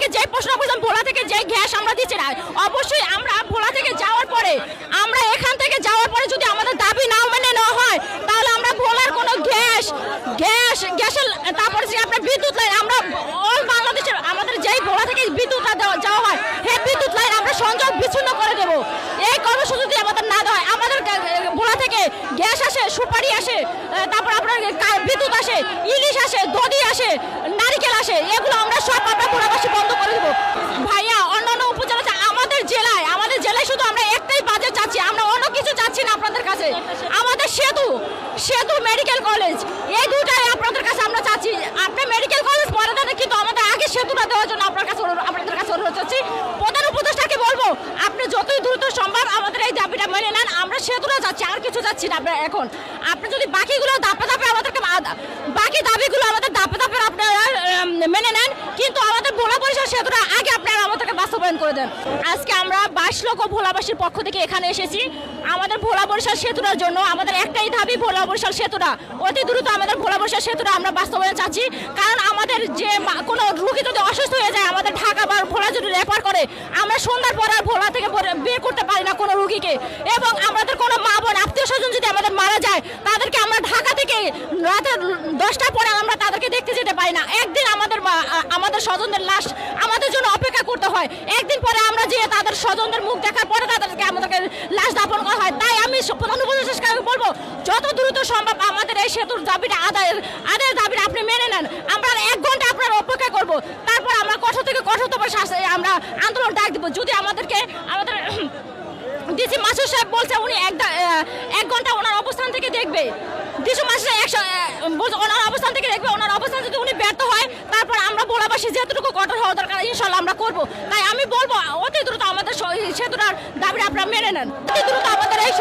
থেকে যে প্রশ্ন করলাম, ভোলা থেকে যে গ্যাস আমরা দিচ্ছি না, অবশ্যই আমরা ভোলা থেকে যাওয়ার পরে, আমরা এখান থেকে যাওয়ার পরে যদি আমাদের দাবি নাও মেনে নেওয়া হয়, তাহলে আমরা ভোলার কোনো গ্যাসের তারপরে যে আপনার বিদ্যুৎ লাইন, আমরা অল বাংলাদেশের আমাদের যেই ভোলা থেকে বিদ্যুৎটা যাওয়া হয়, সেই বিদ্যুৎ লাইন আমরা সংযোগ বিচ্ছিন্ন করে দেবো। এই কর্মসূচি যদি আমাদের না দেওয়া হয়, আমাদের ভোলা থেকে গ্যাস আসে, সুপারি আসে, তারপর আপনার বিদ্যুৎ আসে, ইলিশ আসে, দধি আসে, নারিকেল আসে, এগুলো আমরা সব আমরা ভোলাবাসী বন্ধ করে দেবো। ভাইয়া, অন্যান্য উপজেলা আমাদের জেলায় শুধু আমরা একটাই বাজেট চাচ্ছি, আমরা অন্য কিছু চাচ্ছি না আপনাদের কাছে। আমাদের সেতু মেডিকেল কলেজ, এই দুটাই আপনাদের কাছে আমরা চাচ্ছি। আপনি মেডিকেল কলেজ পরে দেন, কিন্তু আমাদের আগে সেতুটা দেওয়ার জন্য আপনাদের কাছে অনুরোধ চাচ্ছি। প্রধান উপদেষ্টাকে বলবো, আপনি যতই দ্রুত সম্ভব আমাদের এই দাবিটা মেনে নেন। আমরা সেতুটা চাচ্ছি, আর কিছু চাচ্ছি না। এখন আপনি যদি বাকিগুলো ধাপে আমাদেরকে বাকি দাবিগুলো আমাদের ধাপে আপনারা মেনে নেন, কিন্তু আমাদের ভোলা বরিশাল সেতুটা আগে আপনারা আমাদেরকে বাস্তবায়ন করে দেন। আজকে আমরা 22 লক্ষ ভোলাবাসীর পক্ষ থেকে এখানে এসেছি আমাদের ভোলা বরিশাল সেতুটার জন্য। আমাদের একটাই দাবি, ভোলা বরিশাল সেতুটা অতি দ্রুত আমাদের ভোলা বরিশাল সেতুটা আমরা বাস্তবায়ন চাচ্ছি। কারণ আমাদের যে কোনো রোগী যদি অসুস্থ হয়ে যায়, আমাদের ঢাকা বা ভোলা যদি রেফার করে, আমরা সন্ধ্যার পর আর ভোলা থেকে বের করতে পারি না কোনো রোগীকে। এবং আমাদের কোনো মা বোন আত্মীয় স্বজন যদি আমাদের মারা যায়, তাদেরকে আমরা ঢাকা থেকে রাতে 10টার পরে আমরা তাদেরকে দেখতে যেতে পারি না। একদিন আমাদের স্বজনদের লাশ আমাদের জন্য অপেক্ষা করতে হয়, একদিন পরে আমরা যেয়ে তাদের স্বজনদের মুখ দেখার পরে আমাদেরকে লাশ দাপন করা হয়। তাই আমি প্রধান উপদেষ্টাকে বলবো, যত দ্রুত সম্ভব আমাদের এই সেতুর দাবিটা আদায়ের দাবিটা আপনি মেনে নেন। আমরা 1 ঘন্টা আপনার অপেক্ষা করব, তারপর আমরা কঠোর থেকে কঠোরতম শাস্তি আমরা আন্দোলন ডাক দিব। যদি আমাদের ডিসি মাসুদ সাহেব বলছে উনি 1 ঘন্টা ওনার অবস্থান থেকে দেখবে, ডিসি মাসুদ ওনার অবস্থান থেকে দেখবে, ওনার অবস্থান যদি উনি ব্যর্থ হয়, তারপর আমরা ভোলাবাসী যেটুকু কঠোর হওয়া দরকার ইনশাল্লাহ আমরা করবো। তাই আমি বলবো, অতি দ্রুত আমাদের সেতুটার দাবিটা আপনারা মেনে নেন, অতি দ্রুত আমাদের এই